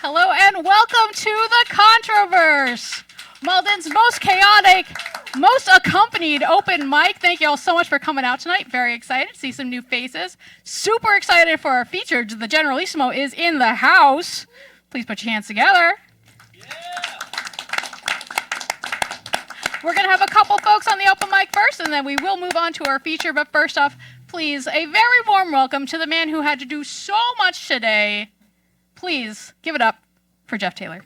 Hello and welcome to the Contro-Verse, Malden's most chaotic, most accompanied open mic. Thank you all so much for coming out tonight. Very excited to see some new faces. Super excited for our feature. The Generalissimo is in the house. Please put your hands together. We're going to have a couple folks on the open mic first, and then we will move on to our feature. But first off, please, a very warm welcome to the man who had to do so much today. Please give it up for Jeff Taylor.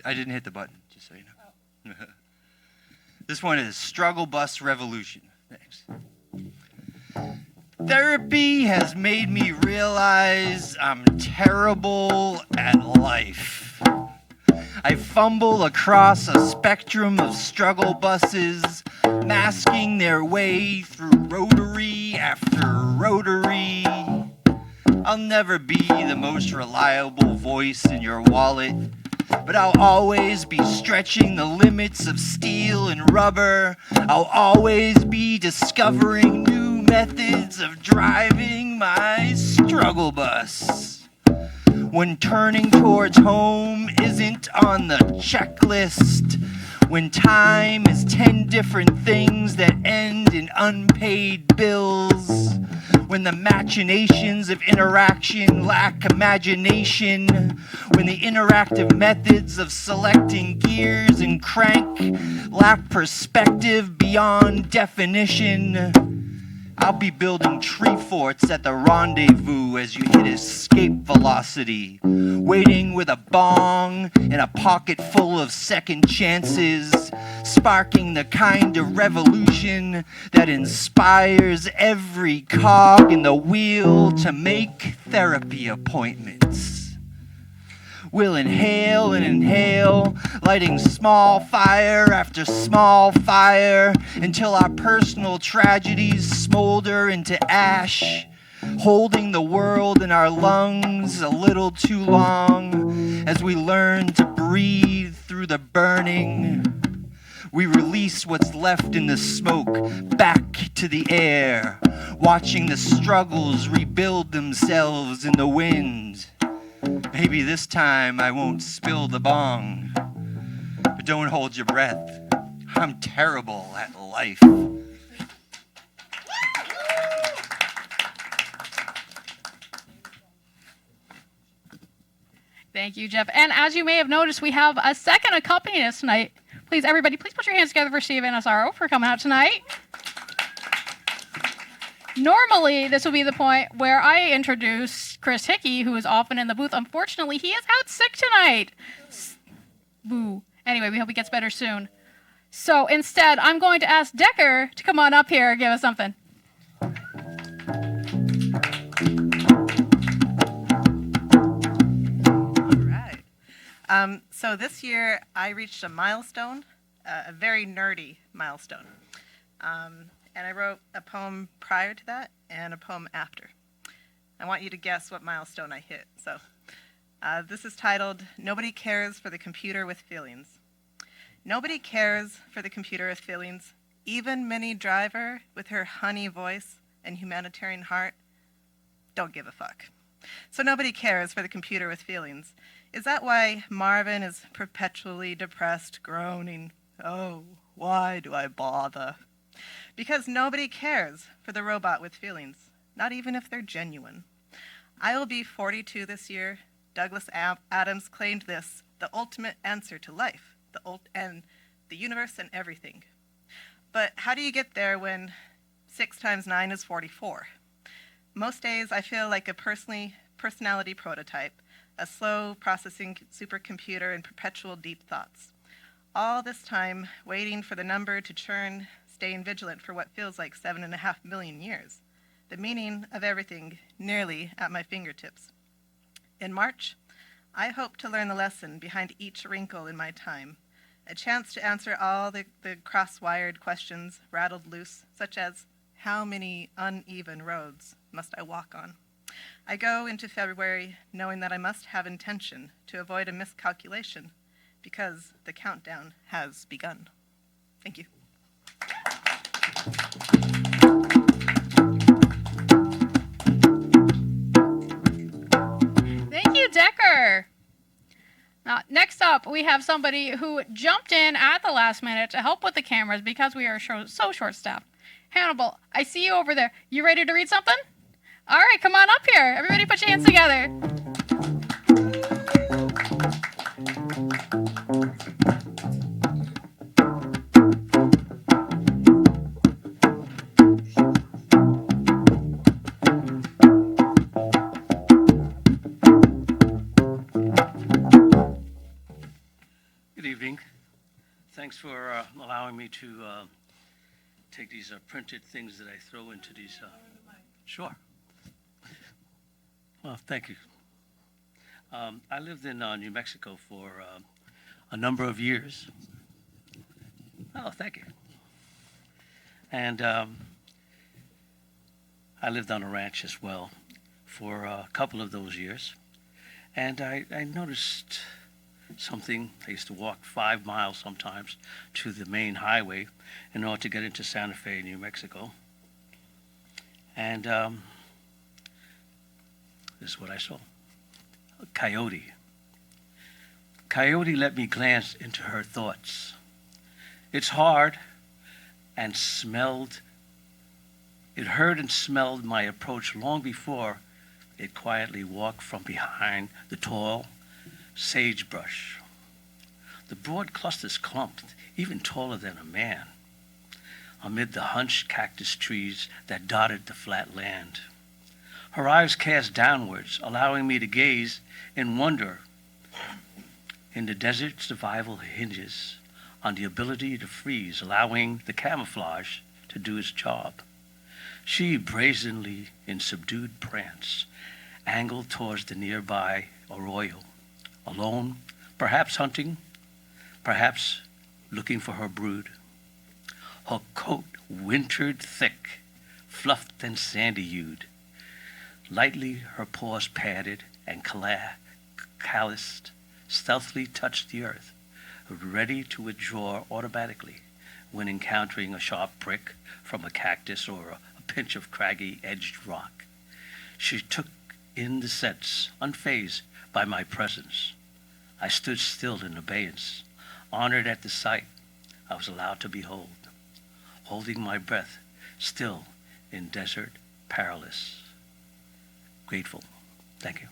I didn't hit the button, just so you know. Oh. This one is Struggle Bus Revolution. Thanks. Therapy has made me realize I'm terrible at life. I fumble across a spectrum of struggle buses, masking their way through rotary after rotary. I'll never be the most reliable voice in your wallet, but I'll always be stretching the limits of steel and rubber. I'll always be discovering new methods of driving my struggle bus. When turning towards home isn't on the checklist, when time is 10 different things that end in unpaid bills, when the machinations of interaction lack imagination, when the interactive methods of selecting gears and crank lack perspective beyond definition, I'll be building tree forts at the rendezvous as you hit escape velocity, waiting with a bong and a pocket full of second chances, sparking the kind of revolution that inspires every cog in the wheel to make therapy appointments. We'll inhale and inhale, lighting small fire after small fire until our personal tragedies smolder into ash, holding the world in our lungs a little too long as we learn to breathe through the burning. We release what's left in the smoke back to the air, watching the struggles rebuild themselves in the wind. Maybe this time I won't spill the bong, but don't hold your breath. I'm terrible at life. Thank you, Jeff. And as you may have noticed, we have a second accompanist tonight. Please, everybody, please put your hands together for Steve and Asaro for coming out tonight. Normally, this will be the point where I introduce Chris Hickey, who is often in the booth. Unfortunately, he is out sick tonight. Boo. Anyway, we hope he gets better soon. So instead, I'm going to ask Decker to come on up here and give us something. All right. So this year, I reached a milestone, a very nerdy milestone. And I wrote a poem prior to that and a poem after. I want you to guess what milestone I hit. So this is titled, Nobody Cares for the Computer with Feelings. Nobody cares for the computer with feelings, even Minnie Driver with her honey voice and humanitarian heart. Don't give a fuck. So nobody cares for the computer with feelings. Is that why Marvin is perpetually depressed, groaning, oh, why do I bother? Because nobody cares for the robot with feelings, not even if they're genuine. I will be 42 this year. Douglas Adams claimed this, the ultimate answer to life, and the universe and everything. But how do you get there when 6 times 9 is 44? Most days I feel like a personality prototype, a slow processing supercomputer in perpetual deep thoughts. All this time waiting for the number to churn, staying vigilant for what feels like 7.5 million years. The meaning of everything nearly at my fingertips. In March, I hope to learn the lesson behind each wrinkle in my time, a chance to answer all the cross-wired questions rattled loose, such as, how many uneven roads must I walk on? I go into February knowing that I must have intention to avoid a miscalculation, because the countdown has begun. Thank you. Thank you, Decker. Now, next up, we have somebody who jumped in at the last minute to help with the cameras because we are so short-staffed. Hannibal, I see you over there. You ready to read something? All right, come on up here. Everybody put your hands together. Good evening. Thanks for allowing me to take these printed things that I throw into these. Sure. Well, thank you. I lived in New Mexico for a number of years. Oh, thank you. And I lived on a ranch as well for a couple of those years. And I noticed something. I used to walk 5 miles sometimes to the main highway in order to get into Santa Fe, New Mexico. And this is what I saw. A coyote. Coyote let me glance into her thoughts. It's hard and smelled. It heard and smelled my approach long before it quietly walked from behind the tall sagebrush. The broad clusters clumped, even taller than a man, amid the hunched cactus trees that dotted the flat land. Her eyes cast downwards, allowing me to gaze in wonder. In the desert, survival hinges on the ability to freeze, allowing the camouflage to do its job. She brazenly, in subdued prance, angled towards the nearby arroyo, alone, perhaps hunting, perhaps looking for her brood. Her coat wintered thick, fluffed and sandy-hued. Lightly her paws padded and calloused, stealthily touched the earth, ready to withdraw automatically when encountering a sharp prick from a cactus or a pinch of craggy-edged rock. She took in the scents, unfazed by my presence. I stood still in abeyance, honored at the sight I was allowed to behold, holding my breath, still in desert perilous. Grateful. Thank you.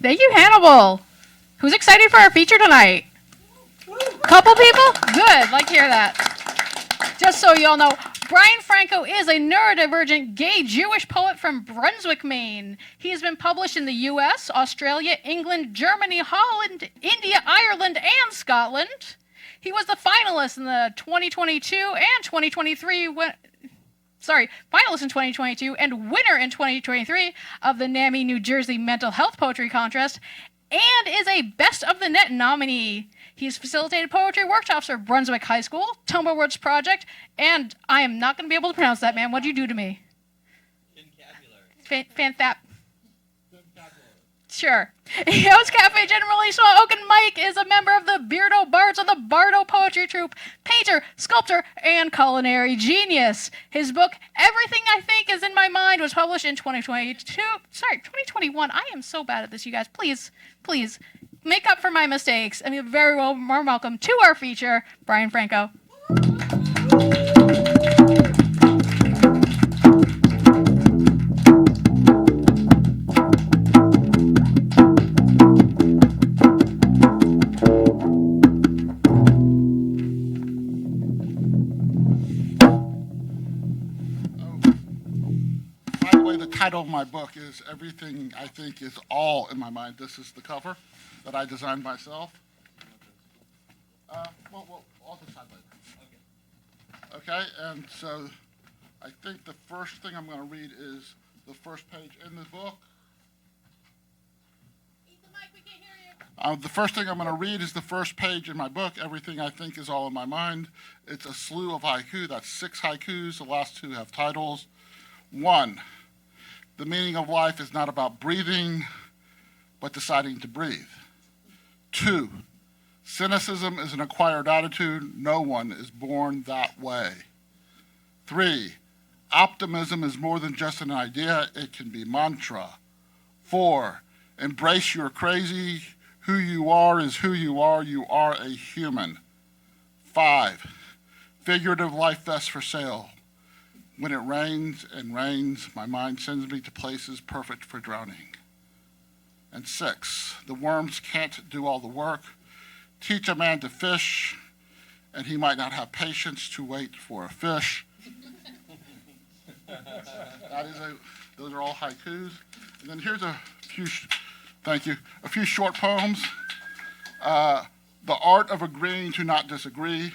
Thank you, Hannibal. Who's excited for our feature tonight? Couple people? Good. Like to hear that. Just so you all know, Bryan Franco is a neurodivergent gay Jewish poet from Brunswick, Maine. He has been published in the U.S., Australia, England, Germany, Holland, India, Ireland, and Scotland. He was the finalist in the 2022 and 2023 finalist in 2022 and winner in 2023 of the NAMI New Jersey Mental Health Poetry Contest, and is a Best of the Net nominee. He's facilitated poetry workshops for Brunswick High School, Tumblewoods Project, and I am not going to be able to pronounce that, man. What'd you do to me? Fantap. Sure. He hosts Cafe Generalissimo. Oaken Mike is a member of the Beardo Bards of the Bardo Poetry Troupe, painter, sculptor, and culinary genius. His book, Everything I Think Is in My Mind, was published in 2021. I am so bad at this, you guys. Please, make up for my mistakes. I mean, very well, more welcome to our feature, Bryan Franco. The title of my book is Everything I Think Is All in My Mind. This is the cover that I designed myself. I'll decide later. Okay, and so I think the first thing I'm going to read is the first page in the book. Eat the mic, we can't hear you. The first thing I'm going to read is the first page in my book, Everything I Think Is All in My Mind. It's a slew of haiku. That's 6 haikus. The last 2 have titles. 1, the meaning of life is not about breathing, but deciding to breathe. 2, cynicism is an acquired attitude. No one is born that way. 3, optimism is more than just an idea. It can be mantra. 4, embrace your crazy. Who you are is who you are. You are a human. 5, figurative life vests for sale. When it rains and rains, my mind sends me to places perfect for drowning. And 6, the worms can't do all the work. Teach a man to fish, and he might not have patience to wait for a fish. Those are all haikus. And then here's a few, a few short poems. The art of agreeing to not disagree.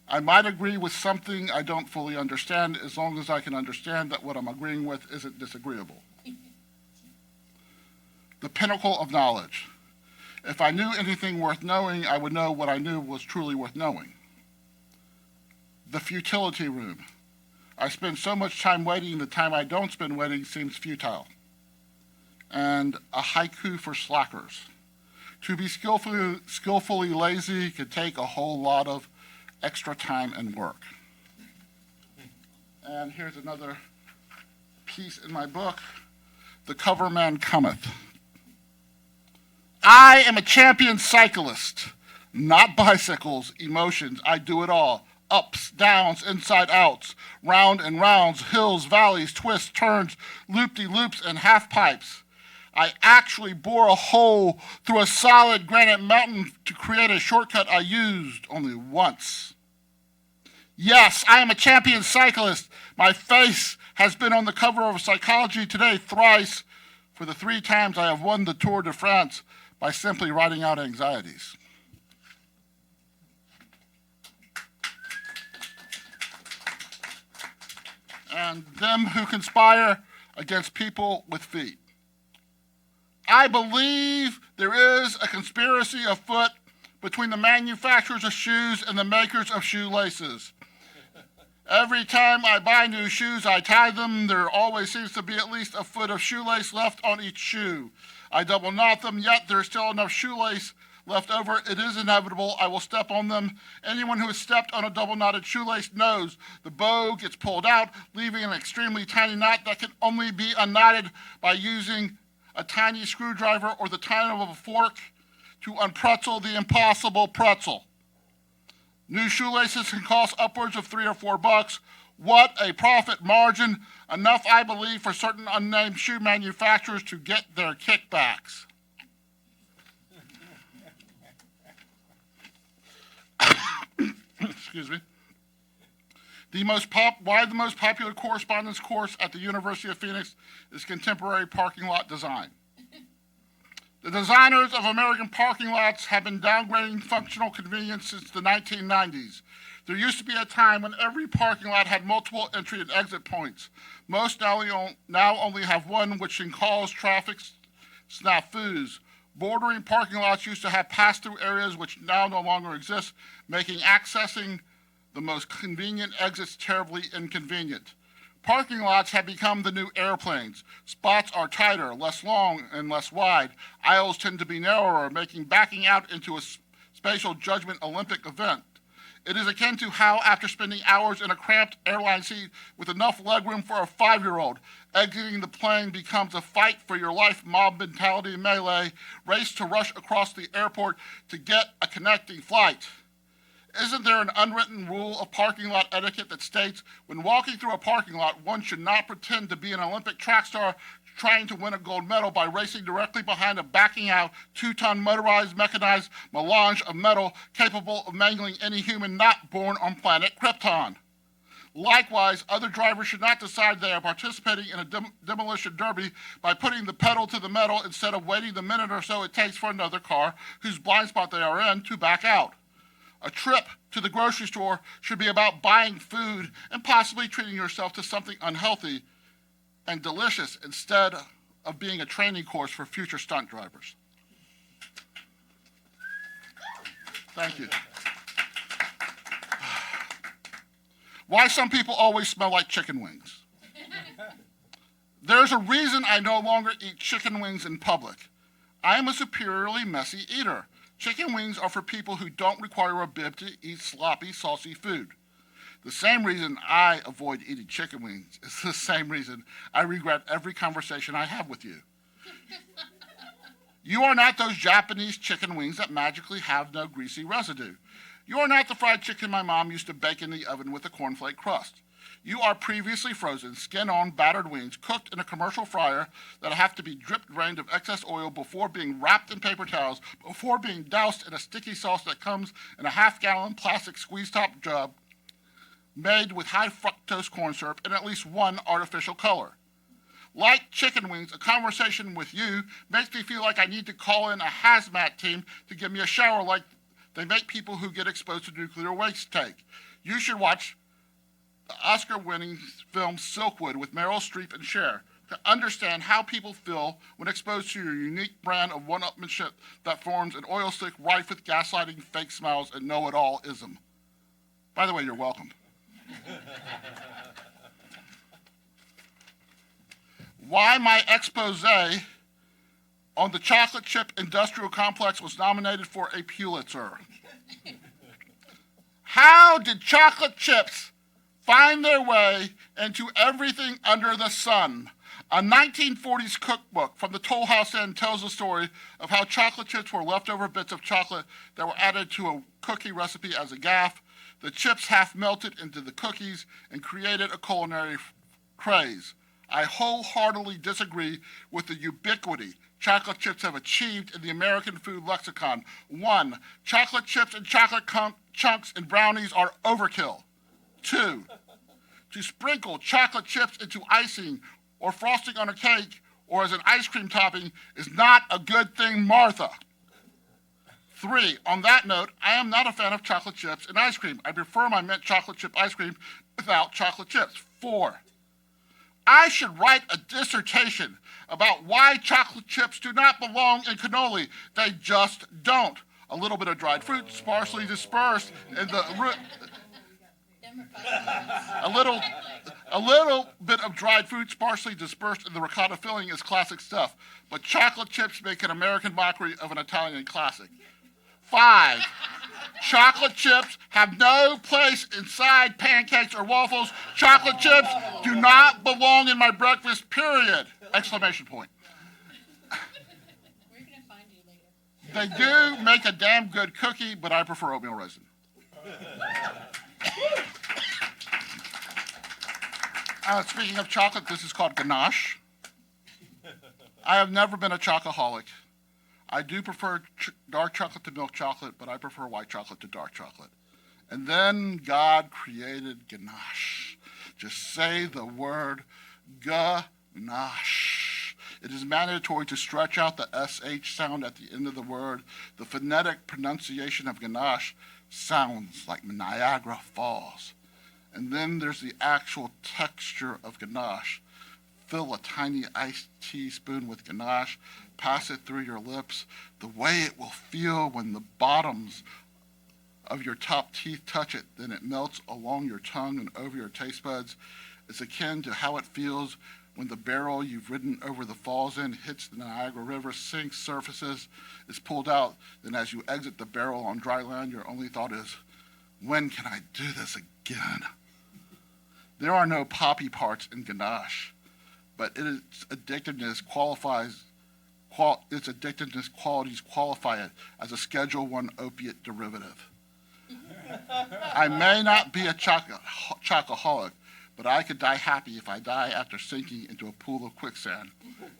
I might agree with something I don't fully understand as long as I can understand that what I'm agreeing with isn't disagreeable. The pinnacle of knowledge. If I knew anything worth knowing, I would know what I knew was truly worth knowing. The futility room. I spend so much time waiting, the time I don't spend waiting seems futile. And a haiku for slackers. To be skillfully lazy could take a whole lot of extra time and work. And here's another piece in my book, The Cover Man Cometh. I am a champion cyclist, not bicycles, emotions, I do it all. Ups, downs, inside outs, round and rounds, hills, valleys, twists, turns, loop-de-loops, and half pipes. I actually bore a hole through a solid granite mountain to create a shortcut I used only once. Yes, I am a champion cyclist. My face has been on the cover of Psychology Today thrice for the 3 times I have won the Tour de France by simply writing out anxieties. And them who conspire against people with feet. I believe there is a conspiracy afoot between the manufacturers of shoes and the makers of shoelaces. Every time I buy new shoes, I tie them. There always seems to be at least a foot of shoelace left on each shoe. I double knot them, yet there's still enough shoelace left over. It is inevitable. I will step on them. Anyone who has stepped on a double knotted shoelace knows the bow gets pulled out, leaving an extremely tiny knot that can only be unknotted by using a tiny screwdriver or the tine of a fork to unpretzel the impossible pretzel. New shoelaces can cost upwards of $3 or $4. What a profit margin. Enough, I believe, for certain unnamed shoe manufacturers to get their kickbacks. Excuse me. Why the most popular correspondence course at the University of Phoenix is contemporary parking lot design. The designers of American parking lots have been downgrading functional convenience since the 1990s. There used to be a time when every parking lot had multiple entry and exit points. Most now only have one, which can cause traffic snafus. Bordering parking lots used to have pass-through areas which now no longer exist, making accessing the most convenient exits terribly inconvenient. Parking lots have become the new airplanes. Spots are tighter, less long, and less wide. Aisles tend to be narrower, making backing out into a spatial judgment Olympic event. It is akin to how, after spending hours in a cramped airline seat with enough legroom for a 5-year-old, exiting the plane becomes a fight for your life mob mentality melee, race to rush across the airport to get a connecting flight. Isn't there an unwritten rule of parking lot etiquette that states when walking through a parking lot, one should not pretend to be an Olympic track star trying to win a gold medal by racing directly behind a backing out 2-ton motorized mechanized melange of metal capable of mangling any human not born on planet Krypton? Likewise, other drivers should not decide they are participating in a demolition derby by putting the pedal to the metal instead of waiting the minute or so it takes for another car whose blind spot they are in to back out. A trip to the grocery store should be about buying food and possibly treating yourself to something unhealthy and delicious instead of being a training course for future stunt drivers. Thank you. Why some people always smell like chicken wings. There's a reason I no longer eat chicken wings in public. I am a superiorly messy eater. Chicken wings are for people who don't require a bib to eat sloppy, saucy food. The same reason I avoid eating chicken wings is the same reason I regret every conversation I have with you. You are not those Japanese chicken wings that magically have no greasy residue. You are not the fried chicken my mom used to bake in the oven with a cornflake crust. You are previously frozen, skin-on, battered wings cooked in a commercial fryer that have to be drip-drained of excess oil before being wrapped in paper towels, before being doused in a sticky sauce that comes in a half-gallon plastic squeeze-top jug made with high fructose corn syrup and at least one artificial color. Like chicken wings, a conversation with you makes me feel like I need to call in a hazmat team to give me a shower like they make people who get exposed to nuclear waste take. You should watch the Oscar-winning film Silkwood with Meryl Streep and Cher to understand how people feel when exposed to your unique brand of one-upmanship that forms an oil slick rife with gaslighting, fake smiles, and know-it-all-ism. By the way, you're welcome. Why my expose on the chocolate chip industrial complex was nominated for a Pulitzer. How did chocolate chips find their way into everything under the sun? A 1940s cookbook from the Toll House Inn tells the story of how chocolate chips were leftover bits of chocolate that were added to a cookie recipe as a gaff. The chips half melted into the cookies and created a culinary craze. I wholeheartedly disagree with the ubiquity chocolate chips have achieved in the American food lexicon. 1, chocolate chips and chocolate chunks and brownies are overkill. 2, to sprinkle chocolate chips into icing or frosting on a cake or as an ice cream topping is not a good thing, Martha. 3, on that note, I am not a fan of chocolate chips and ice cream. I prefer my mint chocolate chip ice cream without chocolate chips. 4, I should write a dissertation about why chocolate chips do not belong in cannoli. They just don't. A little bit of dried fruit sparsely dispersed in the a little bit of dried fruit sparsely dispersed in the ricotta filling is classic stuff, but chocolate chips make an American mockery of an Italian classic. 5, chocolate chips have no place inside pancakes or waffles. Chocolate chips do not belong in my breakfast, period! Exclamation point. We're gonna find you later. They do make a damn good cookie, but I prefer oatmeal raisin. Speaking of chocolate, this is called ganache. I have never been a chocoholic. I do prefer dark chocolate to milk chocolate, but I prefer white chocolate to dark chocolate. And then God created ganache. Just say the word ganache. It is mandatory to stretch out the SH sound at the end of the word. The phonetic pronunciation of ganache sounds like Niagara Falls. And then there's the actual texture of ganache. Fill a tiny iced teaspoon with ganache, pass it through your lips. The way it will feel when the bottoms of your top teeth touch it, then it melts along your tongue and over your taste buds. It's akin to how it feels when the barrel you've ridden over the falls in hits the Niagara River, sinks, surfaces, is pulled out. Then as you exit the barrel on dry land, your only thought is, when can I do this again? There are no poppy parts in ganache, but its addictiveness qualities qualify it as a Schedule I opiate derivative. I may not be a chocoholic, but I could die happy if I die after sinking into a pool of quicksand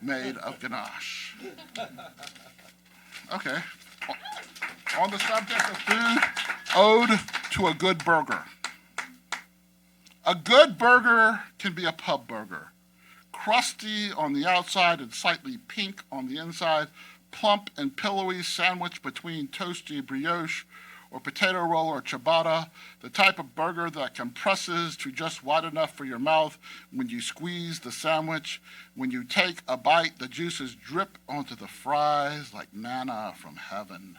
made of ganache. Okay. On the subject of food, ode to a good burger. A good burger can be a pub burger. Crusty on the outside and slightly pink on the inside, plump and pillowy sandwiched between toasty brioche or potato roll or ciabatta, the type of burger that compresses to just wide enough for your mouth when you squeeze the sandwich. When you take a bite, the juices drip onto the fries like manna from heaven.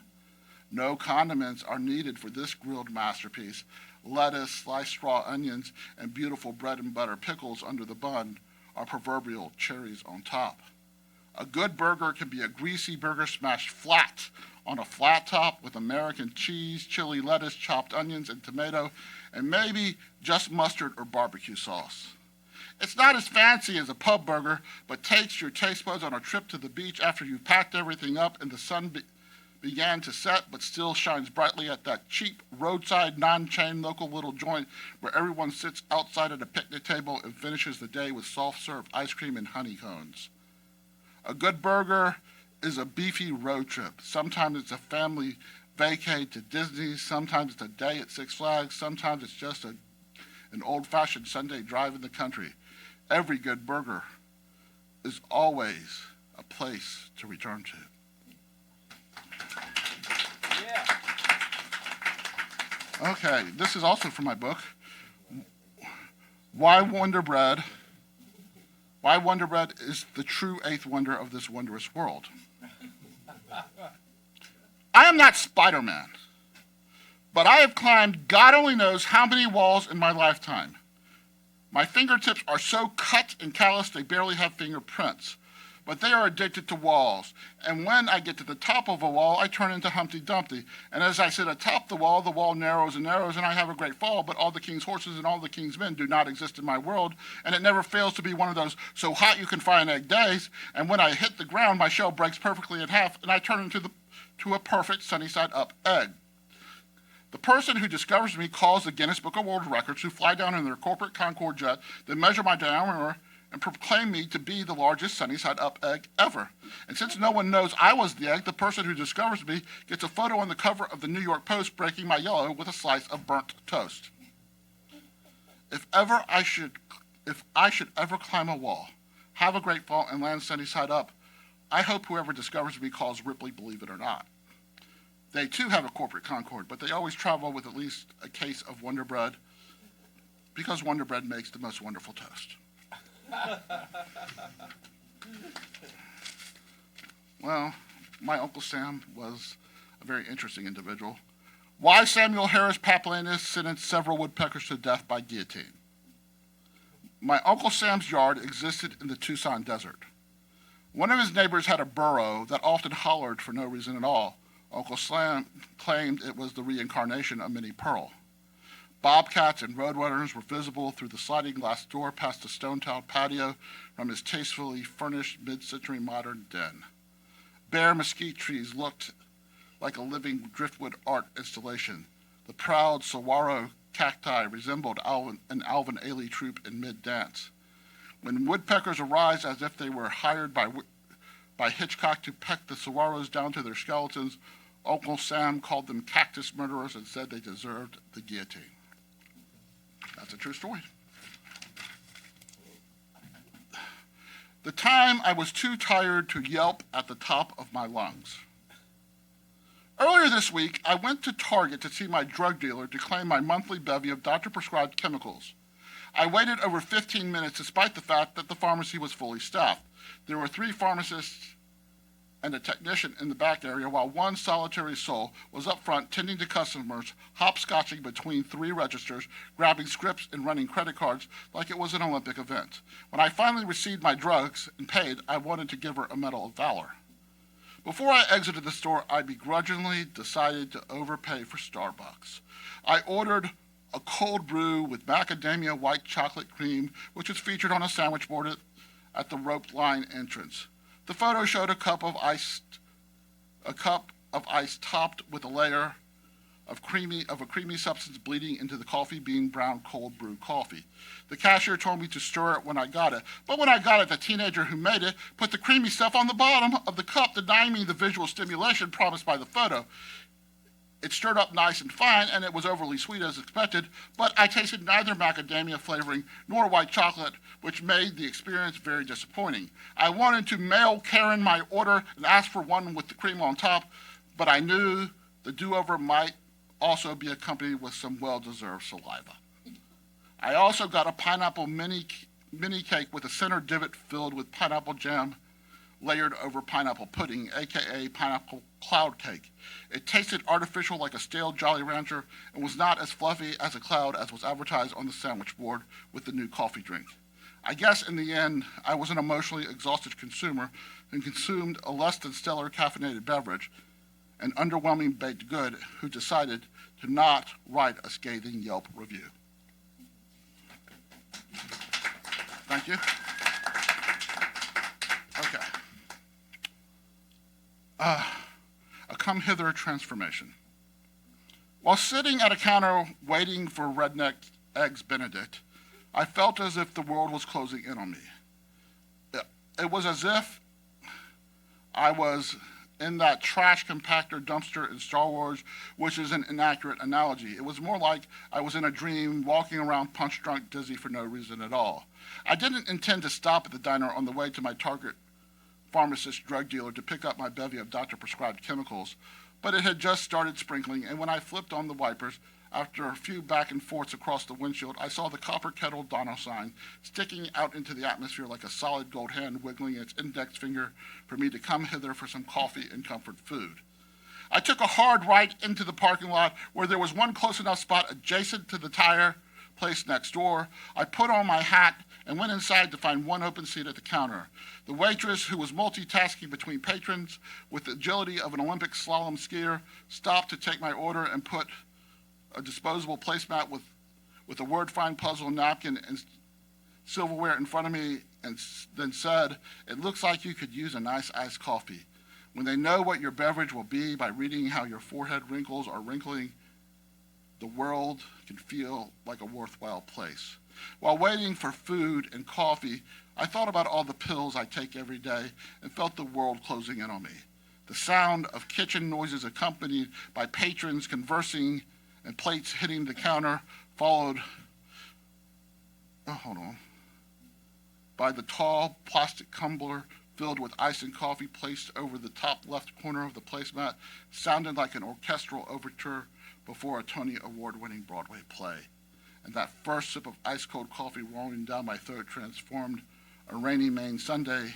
No condiments are needed for this grilled masterpiece. Lettuce, sliced raw onions, and beautiful bread and butter pickles under the bun are proverbial cherries on top. A good burger can be a greasy burger smashed flat on a flat top with American cheese, chili, lettuce, chopped onions, and tomato, and maybe just mustard or barbecue sauce. It's not as fancy as a pub burger, but takes your taste buds on a trip to the beach after you've packed everything up and the sun began to set, but still shines brightly at that cheap, roadside, non-chain local little joint where everyone sits outside at a picnic table and finishes the day with soft-serve ice cream and honey cones. A good burger is a beefy road trip. Sometimes it's a family vacay to Disney, sometimes it's a day at Six Flags, sometimes it's just an old-fashioned Sunday drive in the country. Every good burger is always a place to return to. Okay, this is also from my book, Why Wonder Bread is the true eighth wonder of this wondrous world. I am not Spider-Man, but I have climbed God only knows how many walls in my lifetime. My fingertips are so cut and calloused they barely have fingerprints, but they are addicted to walls. And when I get to the top of a wall, I turn into Humpty Dumpty. And as I sit atop the wall narrows and narrows, and I have a great fall, but all the king's horses and all the king's men do not exist in my world, and it never fails to be one of those so hot you can fry an egg days, and when I hit the ground, my shell breaks perfectly in half, and I turn into a perfect sunny-side-up egg. The person who discovers me calls the Guinness Book of World Records, who fly down in their corporate Concorde jet, then measure my diameter and proclaim me to be the largest sunny-side-up egg ever. And since no one knows I was the egg, the person who discovers me gets a photo on the cover of the New York Post breaking my yellow with a slice of burnt toast. If I should ever climb a wall, have a great fall, and land sunny-side up, I hope whoever discovers me calls Ripley Believe It or Not. They too have a corporate Concorde, but they always travel with at least a case of Wonder Bread because Wonder Bread makes the most wonderful toast. Well, my Uncle Sam was a very interesting individual. Why Samuel Harris Papalanus sentenced several woodpeckers to death by guillotine. My Uncle Sam's yard existed in the Tucson desert. One of his neighbors had a burro that often hollered for no reason at all. Uncle Sam claimed it was the reincarnation of Minnie Pearl. Bobcats and roadrunners were visible through the sliding glass door past the stone-tiled patio from his tastefully furnished mid-century modern den. Bare mesquite trees looked like a living driftwood art installation. The proud saguaro cacti resembled an Alvin Ailey troupe in mid-dance. When woodpeckers arise as if they were hired by Hitchcock to peck the saguaros down to their skeletons, Uncle Sam called them cactus murderers and said they deserved the guillotine. That's a true story. The time I was too tired to yelp at the top of my lungs. Earlier this week, I went to Target to see my drug dealer to claim my monthly bevy of doctor-prescribed chemicals. I waited over 15 minutes despite the fact that the pharmacy was fully staffed. There were 3 pharmacists and a technician in the back area, while one solitary soul was up front tending to customers, hopscotching between 3 registers, grabbing scripts and running credit cards like it was an Olympic event. When I finally received my drugs and paid, I wanted to give her a Medal of Valor. Before I exited the store, I begrudgingly decided to overpay for Starbucks. I ordered a cold brew with macadamia white chocolate cream, which is featured on a sandwich board at the rope line entrance. The photo showed a cup of ice topped with a layer of a creamy substance bleeding into the coffee bean brown cold brew coffee. The cashier told me to stir it when I got it, but when I got it, the teenager who made it put the creamy stuff on the bottom of the cup, denying me the visual stimulation promised by the photo. It stirred up nice and fine, and it was overly sweet as expected, but I tasted neither macadamia flavoring nor white chocolate, which made the experience very disappointing. I wanted to mail Karen my order and ask for one with the cream on top, but I knew the do-over might also be accompanied with some well-deserved saliva. I also got a pineapple mini cake with a center divot filled with pineapple jam layered over pineapple pudding, aka pineapple cloud cake. It tasted artificial like a stale Jolly Rancher and was not as fluffy as a cloud as was advertised on the sandwich board with the new coffee drink. I guess in the end, I was an emotionally exhausted consumer who consumed a less than stellar caffeinated beverage, an underwhelming baked good who decided to not write a scathing Yelp review. Thank you. Okay. A come hither transformation. While sitting at a counter waiting for Redneck Eggs Benedict, I felt as if the world was closing in on me. It was as if I was in that trash compactor dumpster in Star Wars, which is an inaccurate analogy. It was more like I was in a dream, walking around punch-drunk dizzy for no reason at all. I didn't intend to stop at the diner on the way to my Target pharmacist drug dealer to pick up my bevy of doctor-prescribed chemicals, but it had just started sprinkling, and when I flipped on the wipers, after a few back and forths across the windshield, I saw the copper kettle Donner sign sticking out into the atmosphere like a solid gold hand wiggling its index finger for me to come hither for some coffee and comfort food. I took a hard right into the parking lot where there was one close enough spot adjacent to the tire place next door. I put on my hat and went inside to find one open seat at the counter. The waitress, who was multitasking between patrons with the agility of an Olympic slalom skier, stopped to take my order and put a disposable placemat with a word-find puzzle, napkin, and silverware in front of me, and then said, "It looks like you could use a nice iced coffee." When they know what your beverage will be by reading how your forehead wrinkles are wrinkling, the world can feel like a worthwhile place. While waiting for food and coffee, I thought about all the pills I take every day and felt the world closing in on me. The sound of kitchen noises accompanied by patrons conversing and plates hitting the counter, followed by the tall plastic tumbler filled with ice and coffee placed over the top left corner of the placemat, sounded like an orchestral overture before a Tony Award-winning Broadway play. And that first sip of ice-cold coffee rolling down my throat transformed a rainy Maine Sunday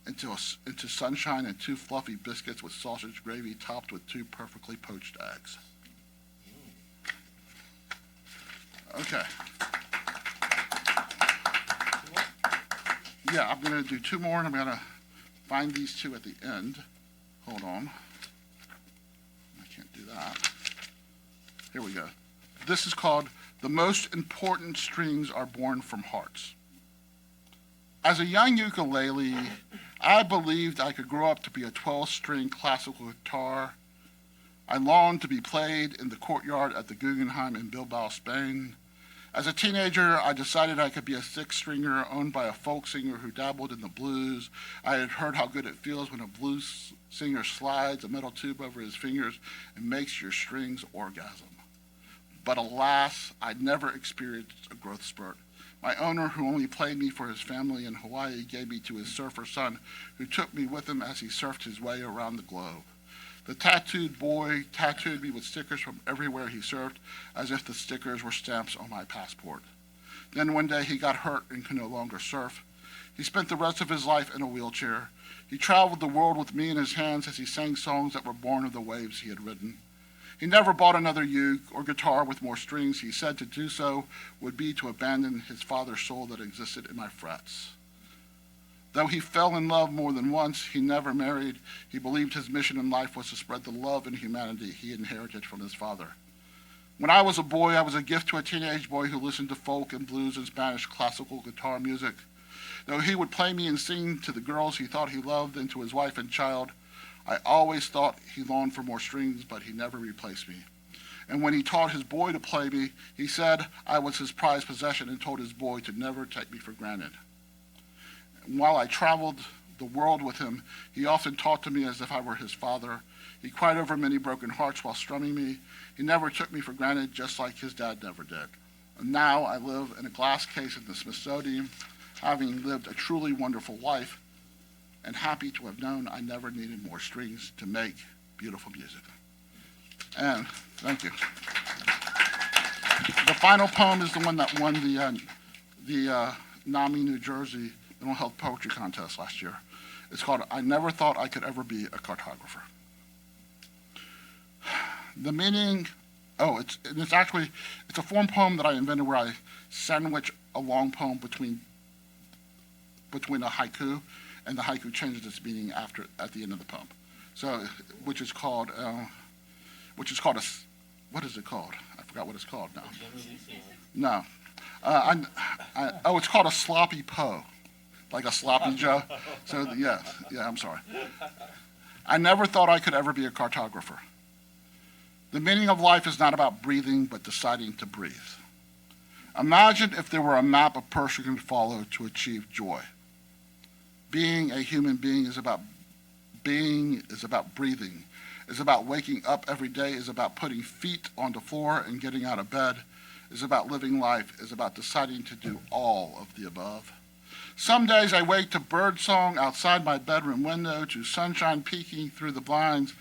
into sunshine and 2 fluffy biscuits with sausage gravy topped with 2 perfectly poached eggs. Okay. Yeah, I'm going to do 2 more, and I'm going to find these 2 at the end. Hold on. I can't do that. Here we go. This is called "The Most Important Strings Are Born from Hearts." As a young ukulele, I believed I could grow up to be a 12-string classical guitar. I longed to be played in the courtyard at the Guggenheim in Bilbao, Spain. As a teenager, I decided I could be a 6-stringer owned by a folk singer who dabbled in the blues. I had heard how good it feels when a blues singer slides a metal tube over his fingers and makes your strings orgasm. But alas, I'd never experienced a growth spurt. My owner, who only played me for his family in Hawaii, gave me to his surfer son, who took me with him as he surfed his way around the globe. The tattooed boy tattooed me with stickers from everywhere he surfed, as if the stickers were stamps on my passport. Then one day he got hurt and could no longer surf. He spent the rest of his life in a wheelchair. He traveled the world with me in his hands as he sang songs that were born of the waves he had ridden. He never bought another uke or guitar with more strings. He said to do so would be to abandon his father's soul that existed in my frets. Though he fell in love more than once, he never married. He believed his mission in life was to spread the love and humanity he inherited from his father. When I was a boy, I was a gift to a teenage boy who listened to folk and blues and Spanish classical guitar music. Though he would play me and sing to the girls he thought he loved and to his wife and child, I always thought he longed for more strings, but he never replaced me. And when he taught his boy to play me, he said I was his prized possession and told his boy to never take me for granted. And while I traveled the world with him, he often talked to me as if I were his father. He cried over many broken hearts while strumming me. He never took me for granted, just like his dad never did. And now I live in a glass case in the Smithsonian, having lived a truly wonderful life, and happy to have known I never needed more strings to make beautiful music. And thank you. The final poem is the one that won the NAMI, New Jersey Mental Health Poetry Contest last year. It's called "I Never Thought I Could Ever Be a Cartographer." The meaning, it's a form poem that I invented where I sandwich a long poem between a haiku, and the haiku changes its meaning at the end of the poem. So, which is called what is it called? I forgot what it's called now. No. It's called a sloppy Poe, like a sloppy Joe. So, yeah, I'm sorry. I never thought I could ever be a cartographer. The meaning of life is not about breathing, but deciding to breathe. Imagine if there were a map a person could follow to achieve joy. Being a human being is about breathing, is about waking up every day, is about putting feet on the floor and getting out of bed, is about living life, is about deciding to do all of the above. Some days I wake to birdsong outside my bedroom window, to sunshine peeking through the blinds,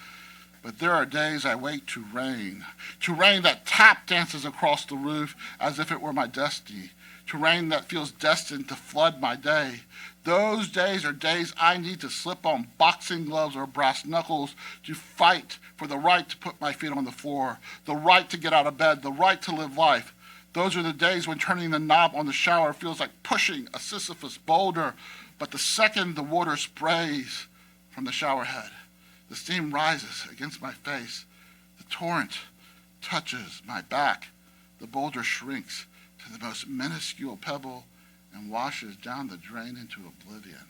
but there are days I wake to rain that tap dances across the roof as if it were my destiny, to rain that feels destined to flood my day. Those days are days I need to slip on boxing gloves or brass knuckles to fight for the right to put my feet on the floor, the right to get out of bed, the right to live life. Those are the days when turning the knob on the shower feels like pushing a Sisyphus boulder, but the second the water sprays from the shower head, the steam rises against my face, the torrent touches my back, the boulder shrinks to the most minuscule pebble and washes down the drain into oblivion.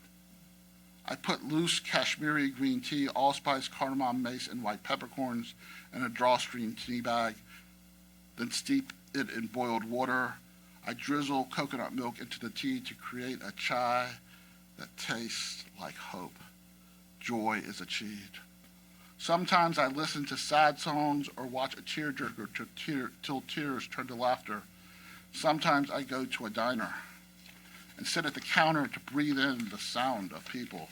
I put loose Kashmiri green tea, allspice, cardamom, mace, and white peppercorns in a drawstring tea bag, then steep it in boiled water. I drizzle coconut milk into the tea to create a chai that tastes like hope. Joy is achieved. Sometimes I listen to sad songs or watch a tearjerker till tears turn to laughter. Sometimes I go to a diner and sit at the counter to breathe in the sound of people.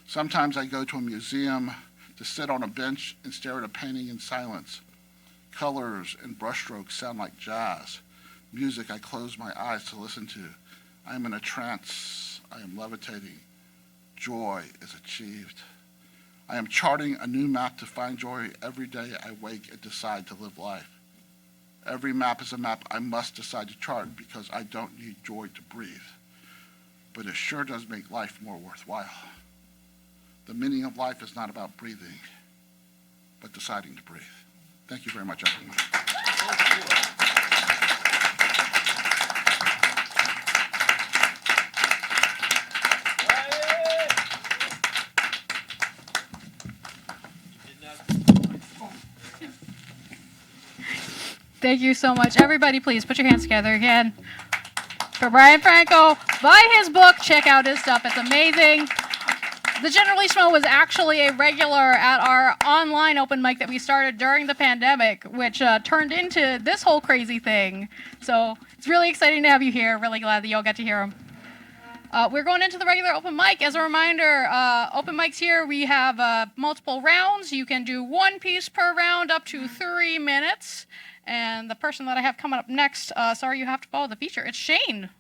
Sometimes I go to a museum to sit on a bench and stare at a painting in silence. Colors and brushstrokes sound like jazz. Music I close my eyes to listen to. I am in a trance. I am levitating. Joy is achieved. I am charting a new map to find joy every day I wake and decide to live life. Every map is a map I must decide to chart because I don't need joy to breathe. But it sure does make life more worthwhile. The meaning of life is not about breathing, but deciding to breathe. Thank you very much, everyone. Thank you so much. Everybody, please put your hands together again for Bryan Franco. Buy his book. Check out his stuff. It's amazing. The Generalissimo was actually a regular at our online open mic that we started during the pandemic, which turned into this whole crazy thing. So it's really exciting to have you here. Really glad that you all got to hear him. We're going into the regular open mic. As a reminder, open mics here, we have multiple rounds. You can do one piece per round up to 3 minutes. And the person that I have coming up next, sorry, you have to follow the feature. It's Shane.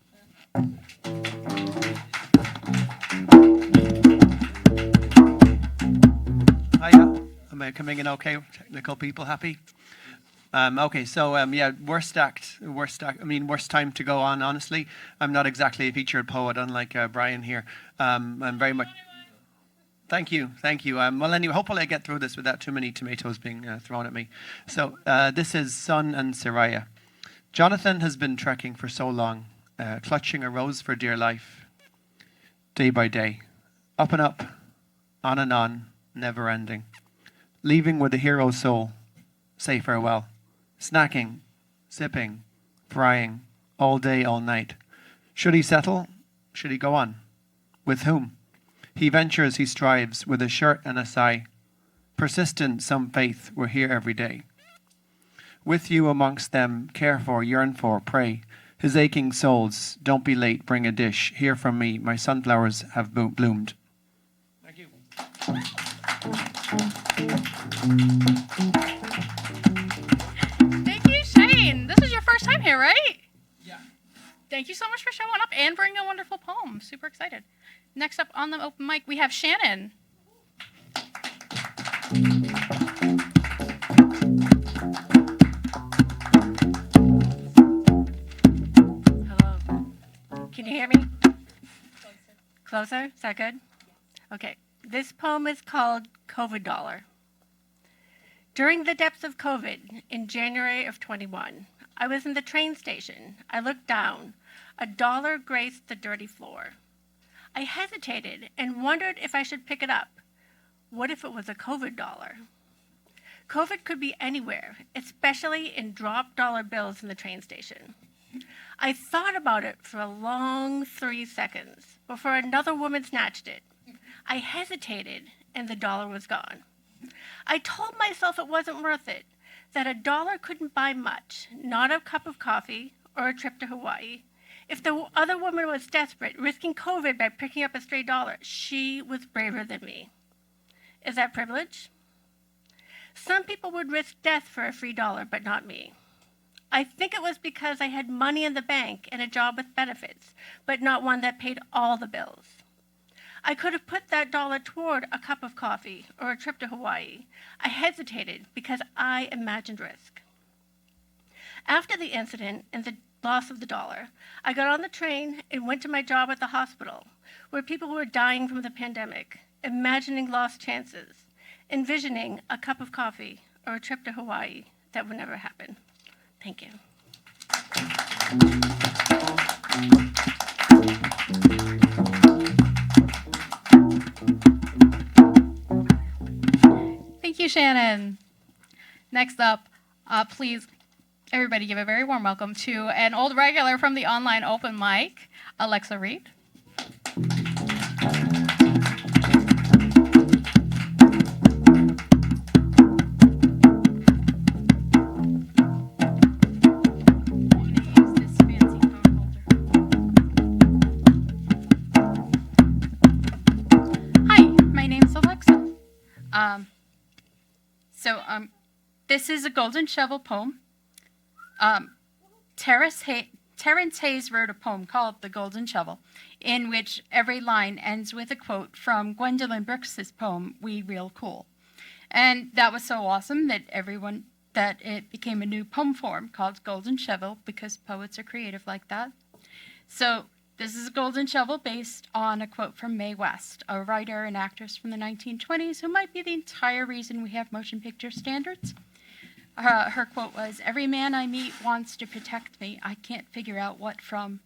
Hiya. Am I coming in okay? Technical people happy? Okay, so yeah, worst time to go on, honestly. I'm not exactly a featured poet, unlike Bryan here. I'm very much... Thank you. Well, anyway, hopefully I get through this without too many tomatoes being thrown at me. So this is Sun and Soraya. Jonathan has been trekking for so long, clutching a rose for dear life, day by day, up and up, on and on, never ending, leaving with a hero soul, say farewell, snacking, sipping, frying, all day, all night. Should he settle? Should he go on? With whom? He ventures, he strives, with a shirt and a sigh. Persistent, some faith, we're here every day. With you amongst them, care for, yearn for, pray. His aching souls, don't be late, bring a dish. Hear from me, my sunflowers have bloomed. Thank you. Thank you, Shane. This is your first time here, right? Yeah. Thank you so much for showing up and bringing a wonderful poem. Super excited. Next up on the open mic, we have Shannon. Hello. Closer? Is that good? Okay. This poem is called COVID Dollar. During the depths of COVID in January of 21, I was in the train station. I looked down. A dollar graced the dirty floor. I hesitated and wondered if I should pick it up. What if it was a COVID dollar? COVID could be anywhere, especially in drop dollar bills in the train station. I thought about it for a long 3 seconds before another woman snatched it. I hesitated and the dollar was gone. I told myself it wasn't worth it, that a dollar couldn't buy much, not a cup of coffee or a trip to Hawaii. If the other woman was desperate, risking COVID by picking up a stray dollar, she was braver than me. Is that privilege? Some people would risk death for a free dollar, but not me. I think it was because I had money in the bank and a job with benefits, but not one that paid all the bills. I could have put that dollar toward a cup of coffee or a trip to Hawaii. I hesitated because I imagined risk. After the incident and the loss of the dollar, I got on the train and went to my job at the hospital, where people were dying from the pandemic, imagining lost chances, envisioning a cup of coffee or a trip to Hawaii that would never happen. Thank you. Thank you, Shannon. Next up, please, everybody give a very warm welcome to an old regular from the online open mic, Alexa Reed. This is a Golden Shovel poem. Terrence Hayes wrote a poem called The Golden Shovel, in which every line ends with a quote from Gwendolyn Brooks's poem, We Real Cool. And that was so awesome that it became a new poem form called Golden Shovel, because poets are creative like that. So this is a Golden Shovel based on a quote from Mae West, a writer and actress from the 1920s who might be the entire reason we have motion picture standards. Her quote was, "Every man I meet wants to protect me. I can't figure out what from."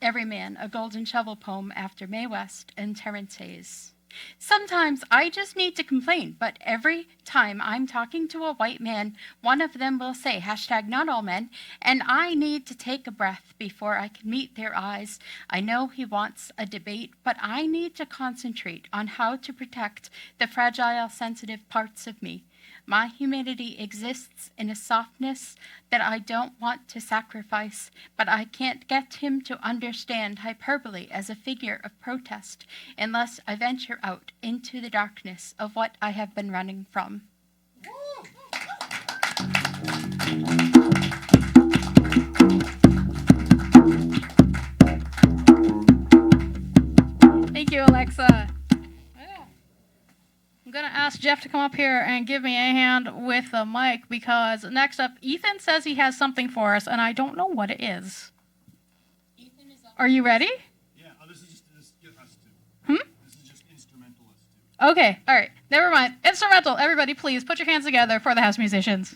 Every Man, a Golden Shovel poem after Mae West and Terrence Hayes. Sometimes I just need to complain, but every time I'm talking to a white man, one of them will say, #NotAllMen, and I need to take a breath before I can meet their eyes. I know he wants a debate, but I need to concentrate on how to protect the fragile, sensitive parts of me. My humanity exists in a softness that I don't want to sacrifice, but I can't get him to understand hyperbole as a figure of protest unless I venture out into the darkness of what I have been running from. Thank you, Alexa. I'm going to ask Jeff to come up here and give me a hand with the mic, because next up, Ethan says he has something for us, and I don't know what it is. Ethan is up. Are you ready? Yeah, this is just us two. This is just instrumental us two. Okay, all right. Never mind. Instrumental. Everybody, please put your hands together for the house musicians.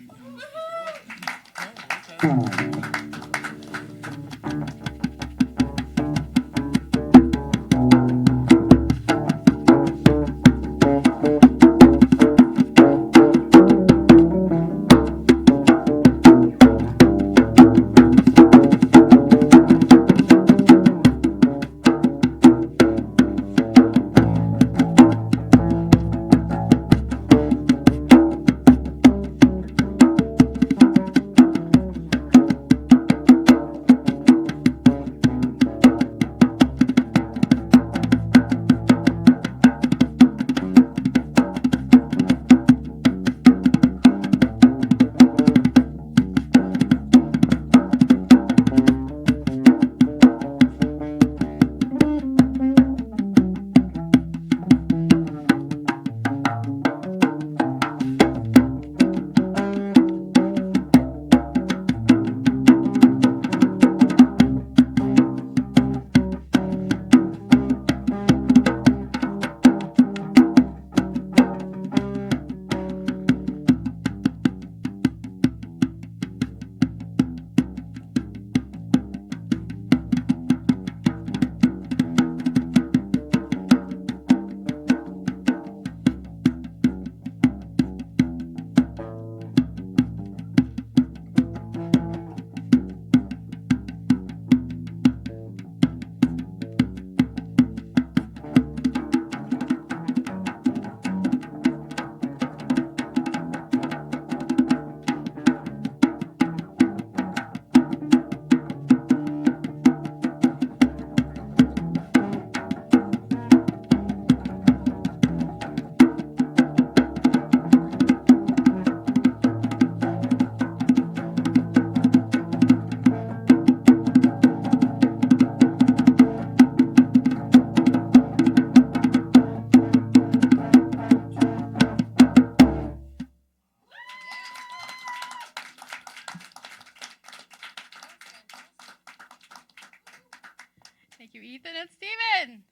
you, Ethan and Steven.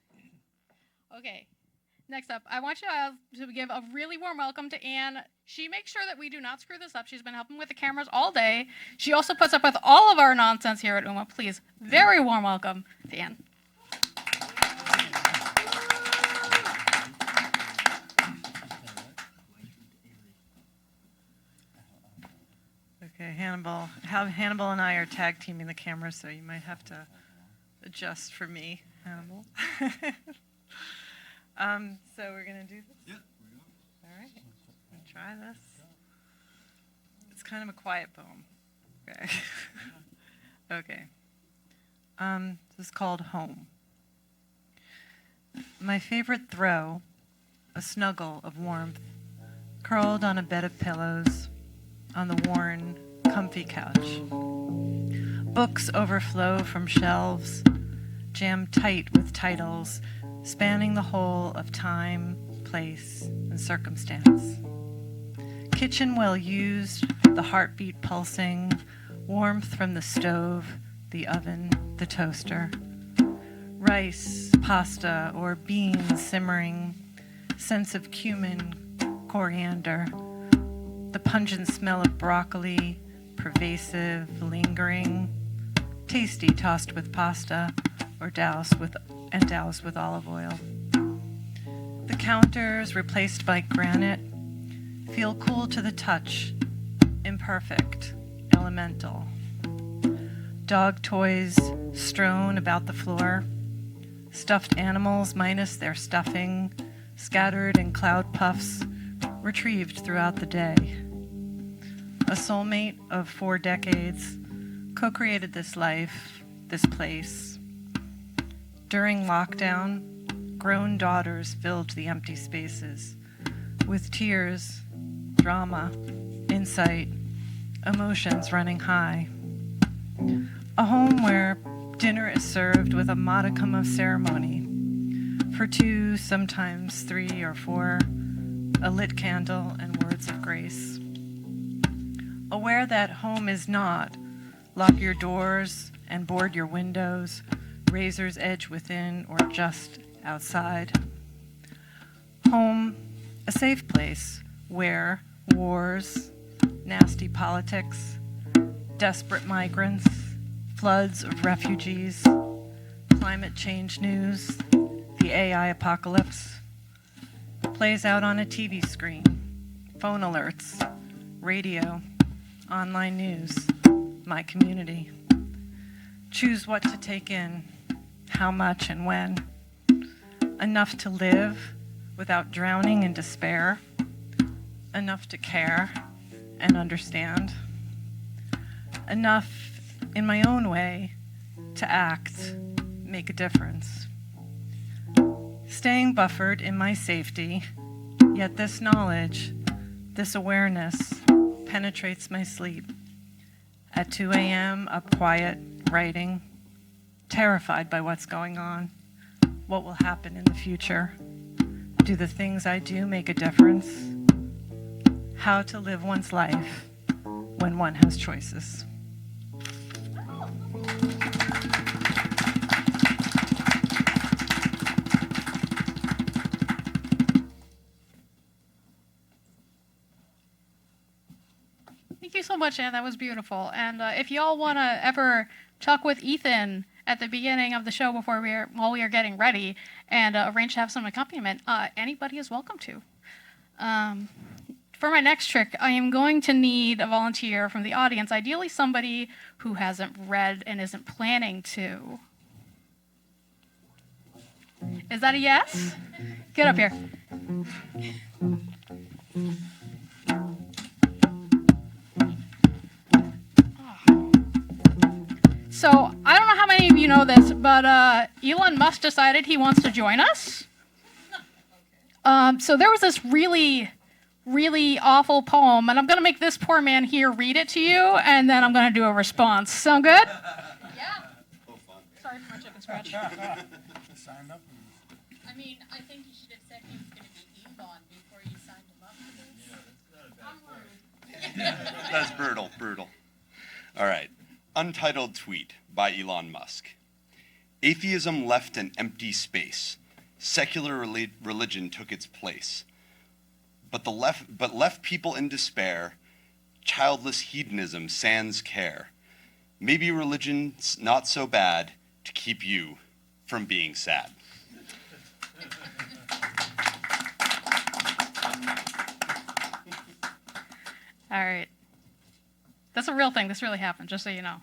Okay, next up, I want you to give a really warm welcome to Anne. She makes sure that we do not screw this up. She's been helping with the cameras all day. She also puts up with all of our nonsense here at UMA. Please, very warm welcome to Anne. Okay, Hannibal and I are tag teaming the camera, so you might have to adjust for me, Hannibal. So we're gonna do this? Yeah. All right, I'm gonna try this. It's kind of a quiet poem. Okay. Okay. This is called Home. My favorite throw, a snuggle of warmth, curled on a bed of pillows, on the worn, comfy couch. Books overflow from shelves, jammed tight with titles, spanning the whole of time, place, and circumstance. Kitchen well used, the heartbeat pulsing, warmth from the stove, the oven, the toaster. Rice, pasta, or beans simmering, sense of cumin, coriander, the pungent smell of broccoli, pervasive, lingering, tasty tossed with pasta or doused with olive oil. The counters, replaced by granite, feel cool to the touch, imperfect, elemental. Dog toys strewn about the floor, stuffed animals minus their stuffing, scattered in cloud puffs, retrieved throughout the day. A soulmate of 4 decades co-created this life, this place. During lockdown, grown daughters filled the empty spaces with tears, drama, insight, emotions running high. A home where dinner is served with a modicum of ceremony. For 2, sometimes 3 or 4, a lit candle and words of grace. Aware that home is not lock your doors and board your windows, razor's edge within or just outside. Home, a safe place where wars, nasty politics, desperate migrants, floods of refugees, climate change news, the AI apocalypse, plays out on a TV screen, phone alerts, radio, online news, my community. Choose what to take in, how much and when. Enough to live without drowning in despair. Enough to care and understand. Enough in my own way to act, make a difference. Staying buffered in my safety, yet this knowledge, this awareness penetrates my sleep. At 2 a.m., up quiet, writing, terrified by what's going on, what will happen in the future. Do the things I do make a difference? How to live one's life when one has choices. Thank you so much, Anne. That was beautiful. And if y'all want to ever talk with Ethan at the beginning of the show while we are getting ready and arrange to have some accompaniment, anybody is welcome to. For my next trick, I am going to need a volunteer from the audience, ideally somebody who hasn't read and isn't planning to. Is that a yes? Get up here. So, I don't know how many of you know this, but Elon Musk decided he wants to join us. So there was this really awful poem, and I'm going to make this poor man here read it to you, and then I'm going to do a response. Sound good? Yeah. Sorry for my chicken scratch. Signed up. I mean, I think you should have said he was going to be Elon before you signed him up for this. Yeah, that's not a bad plan. That's brutal. All right. Untitled tweet by Elon Musk. Atheism left an empty space. Secular religion took its place. But left people in despair. Childless hedonism sans care. Maybe religion's not so bad to keep you from being sad. All right. That's a real thing. This really happened, just so you know.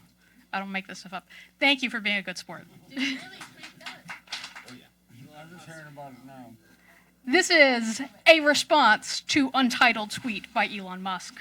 I don't make this stuff up. Thank you for being a good sport. This is a response to untitled tweet by Elon Musk.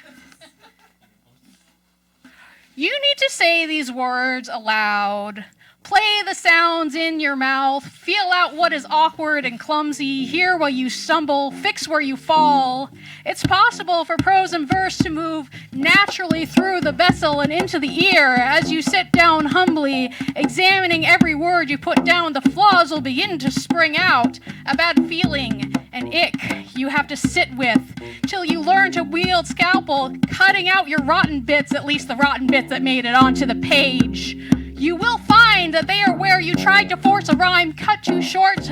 You need to say these words aloud. Play the sounds in your mouth. Feel out what is awkward and clumsy. Hear while you stumble. Fix where you fall. It's possible for prose and verse to move naturally through the vessel and into the ear. As you sit down humbly, examining every word you put down, the flaws will begin to spring out. A bad feeling, an ick you have to sit with till you learn to wield scalpel, cutting out your rotten bits, at least the rotten bits that made it onto the page. You will find that they are where you tried to force a rhyme, cut too short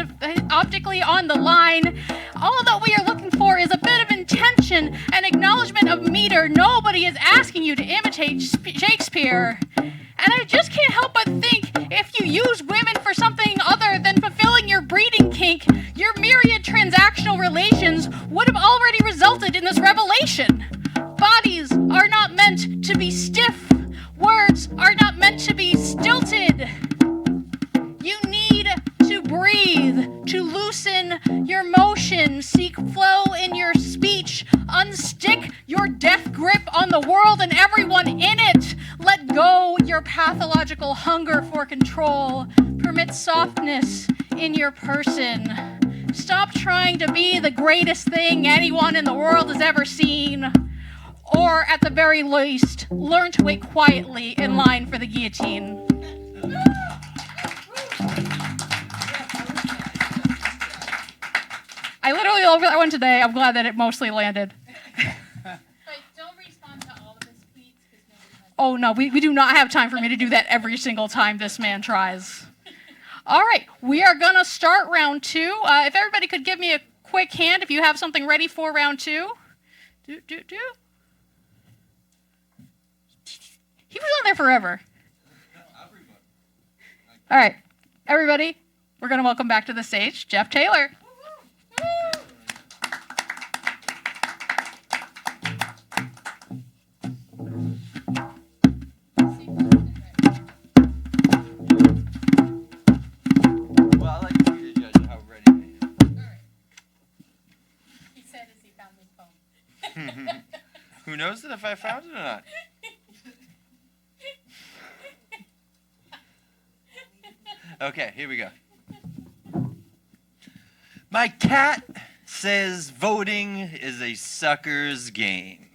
optically on the line. All that we are looking for is a bit of intention, an acknowledgement of meter. Nobody is asking you to imitate Shakespeare. And I just can't help but think if you use women for something other than fulfilling your breeding kink, your myriad transactional relations would have already resulted in this revelation. Bodies are not meant to be stiff. Words are not meant to be stilted. You need to breathe, to loosen your motion, seek flow in your speech, unstick your death grip on the world and everyone in it. Let go your pathological hunger for control. Permit softness in your person. Stop trying to be the greatest thing anyone in the world has ever seen. Or, at the very least, learn to wait quietly in line for the guillotine. I literally over that one today. I'm glad that it mostly landed. But don't respond to all of his tweets because nobody has. Oh, no, we do not have time for me to do that every single time this man tries. All right, we are going to start round two. If everybody could give me a quick hand if you have something ready for round two. He was on there forever. All right, everybody, we're going to welcome back to the stage Jeff Taylor. Well, I like for you to judge how ready I am. All right. He said as he found his phone. Who knows if I found it or not? Okay, here we go. My cat says voting is a sucker's game.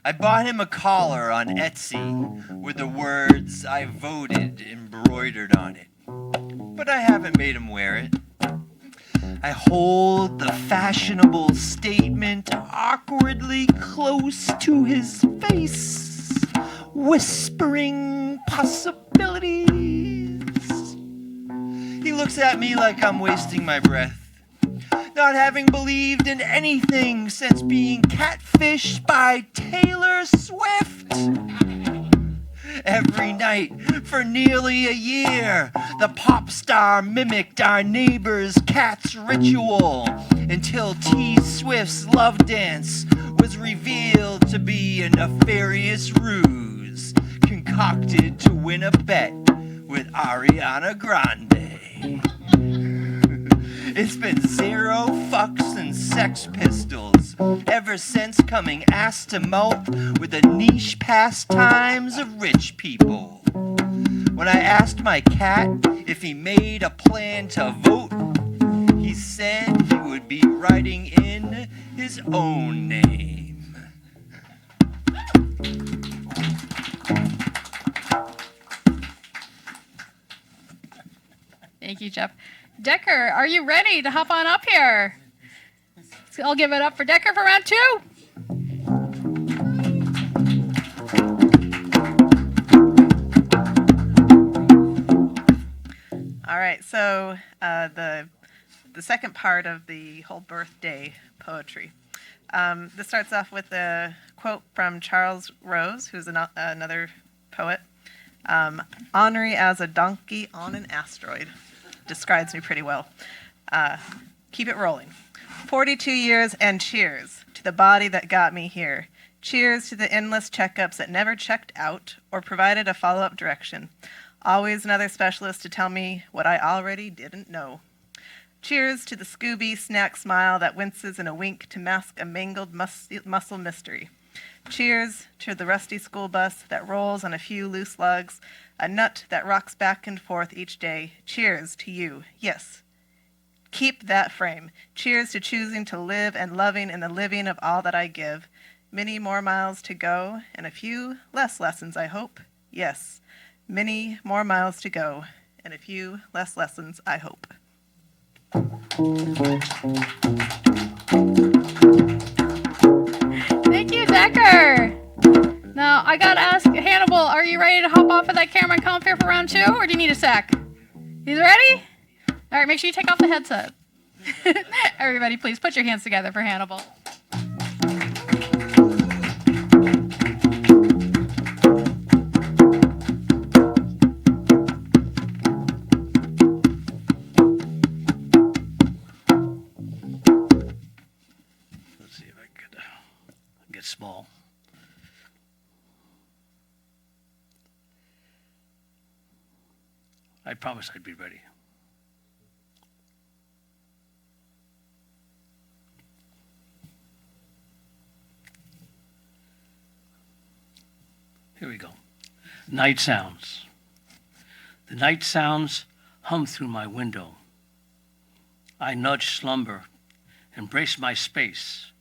I bought him a collar on Etsy with the words "I voted" embroidered on it. But I haven't made him wear it. I hold the fashionable statement awkwardly close to his face, whispering possibilities. He looks at me like I'm wasting my breath, not having believed in anything since being catfished by Taylor Swift. Every night for nearly a year, the pop star mimicked our neighbor's cat's ritual until T. Swift's love dance was revealed to be a nefarious ruse concocted to win a bet with Ariana Grande. It's been zero fucks and Sex Pistols ever since coming ass to mouth with the niche pastimes of rich people. When I asked my cat if he made a plan to vote, he said he would be writing in his own name. Thank you, Jeff. Decker, are you ready to hop on up here? So I'll give it up for Decker for round two. right, so the second part of the whole birthday poetry. This starts off with a quote from Charles Rose, who's another poet. Ornery as a donkey on an asteroid. Describes me pretty well. Keep it rolling. 42 years and cheers to the body that got me here. Cheers to the endless checkups that never checked out or provided a follow-up direction. Always another specialist to tell me what I already didn't know. Cheers to the Scooby snack smile that winces in a wink to mask a mangled muscle mystery. Cheers to the rusty school bus that rolls on a few loose lugs, a nut that rocks back and forth each day. Cheers to you, yes. Keep that frame. Cheers to choosing to live and loving in the living of all that I give. Many more miles to go, and a few less lessons, I hope. Yes, many more miles to go, and a few less lessons, I hope. Thank you, Decker. Now, I gotta ask, Hannibal, are you ready to hop off of that camera and come up here for round 2, or do you need a sec? You ready? All right, make sure you take off the headset. Everybody, please put your hands together for Hannibal. Let's see if I could get small. I promised I'd be ready. Here we go. Night sounds. The night sounds hum through my window. I nudge slumber, embrace my space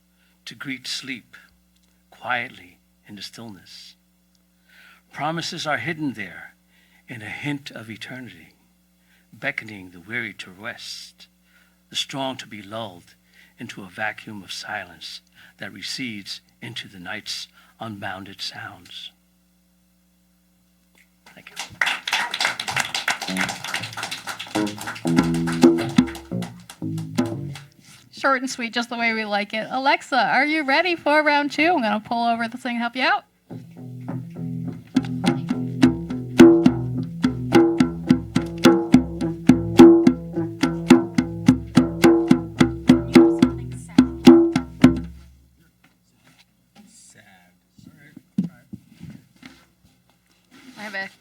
to greet sleep quietly in the stillness. Promises are hidden there in a hint of eternity, beckoning the weary to rest, the strong to be lulled into a vacuum of silence that recedes into the night's unbounded sounds. Thank you. Short and sweet, just the way we like it. Alexa, are you ready for round 2? I'm going to pull over this thing and help you out.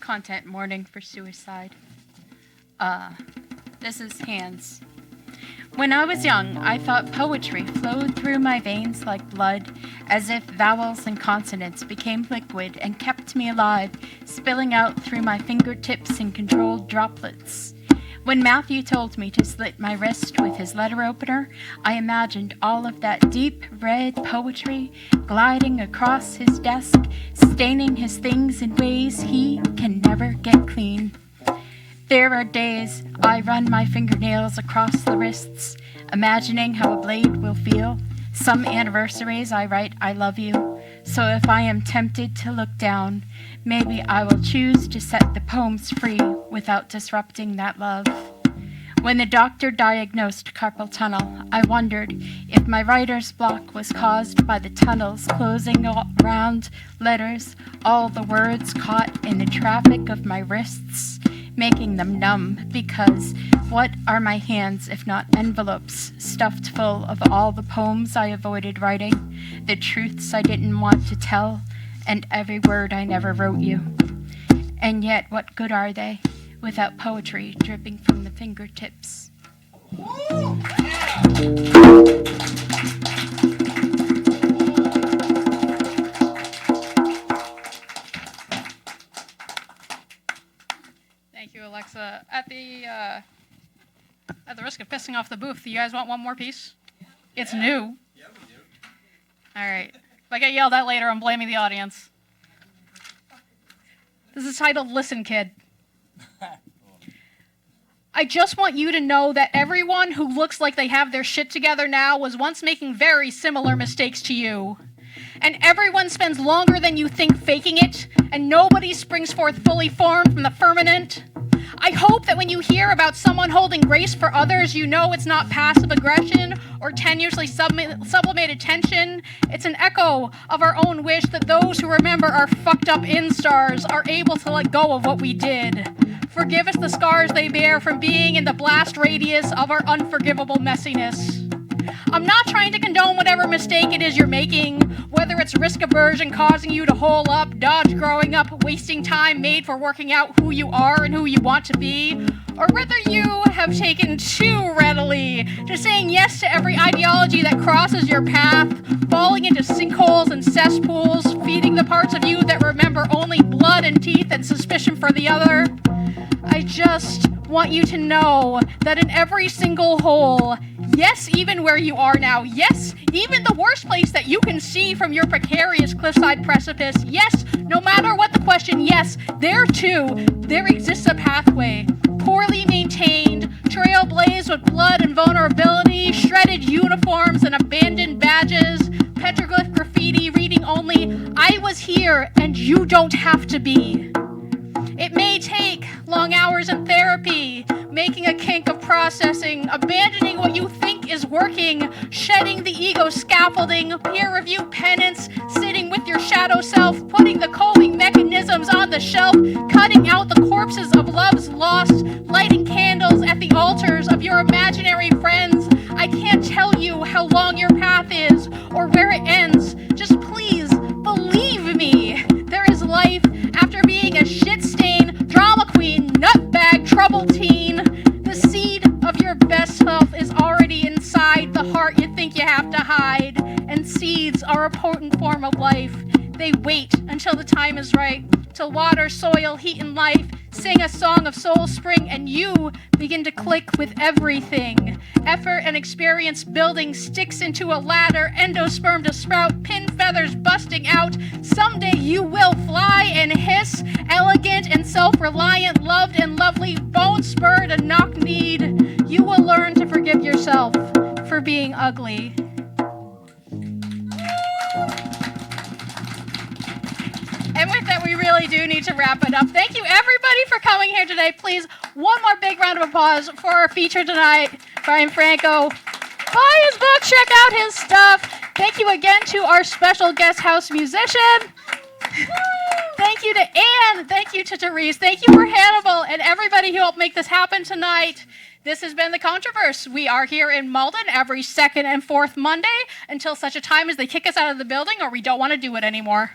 Content Mourning for Suicide. This is Hands. When I was young, I thought poetry flowed through my veins like blood, as if vowels and consonants became liquid and kept me alive, spilling out through my fingertips in controlled droplets. When Matthew told me to slit my wrist with his letter opener, I imagined all of that deep red poetry gliding across his desk, staining his things in ways he can never get clean. There are days I run my fingernails across the wrists, imagining how a blade will feel. Some anniversaries I write I love you, so if I am tempted to look down, maybe I will choose to set the poems free without disrupting that love. When the doctor diagnosed carpal tunnel, I wondered if my writer's block was caused by the tunnels closing around letters, all the words caught in the traffic of my wrists, making them numb, because what are my hands if not envelopes stuffed full of all the poems I avoided writing, the truths I didn't want to tell, and every word I never wrote you. And yet, what good are they without poetry dripping from the fingertips? Thank you, Alexa. At the risk of pissing off the booth, do you guys want one more piece? It's new. Yeah, we do. All right. If I get yelled at later, I'm blaming the audience. This is titled Listen, Kid. I just want you to know that everyone who looks like they have their shit together now was once making very similar mistakes to you. And everyone spends longer than you think faking it, and nobody springs forth fully formed from the firmament. I hope that when you hear about someone holding grace for others, you know it's not passive aggression or tenuously sublimated tension. It's an echo of our own wish that those who remember our fucked up instars are able to let go of what we did. Forgive us the scars they bear from being in the blast radius of our unforgivable messiness. I'm not trying to condone whatever mistake it is you're making, whether it's risk aversion causing you to hole up, dodge growing up, wasting time made for working out who you are and who you want to be, or whether you have taken too readily to saying yes to every ideology that crosses your path, falling into sinkholes and cesspools, feeding the parts of you that remember only blood and teeth and suspicion for the other. I just want you to know that in every single hole, yes, even where you are now, yes, even the worst place that you can see from your precarious cliffside precipice, yes, no matter what the question, yes, there too, there exists a pathway, poorly maintained, trail blazed with blood and vulnerability, shredded uniforms and abandoned badges, petroglyph graffiti reading only, I was here and you don't have to be. It may take long hours in therapy, making a kink of processing, abandoning what you think is working, shedding the ego scaffolding, peer review penance, sitting with your shadow self, putting the coping mechanisms on the shelf, cutting out the corpses of loves lost, lighting candles at the altars of your imaginary friends. I can't tell you how long your path is or where it ends. Just please believe me. There is life after being a shit-stained, drama queen, nutbag, troubled teen. The seed of your best self is already inside the heart you think you have to hide. And seeds are a potent form of life. They wait until the time is right to water, soil, heat, and life, sing a song of soul spring, and you begin to click with everything. Effort and experience building sticks into a ladder, endosperm to sprout, pin feathers busting out. Someday you will fly and hiss, elegant and self-reliant, loved and lovely, bone-spurred and knock-kneed. You will learn to forgive yourself for being ugly. And with that, we really do need to wrap it up. Thank you, everybody, for coming here today. Please, one more big round of applause for our feature tonight, Bryan Franco. Buy his book, check out his stuff. Thank you again to our special guest house musician. Thank you to Anne. Thank you to Therese. Thank you for Hannibal and everybody who helped make this happen tonight. This has been The Contro-Verse. We are here in Malden every second and fourth Monday until such a time as they kick us out of the building or we don't want to do it anymore.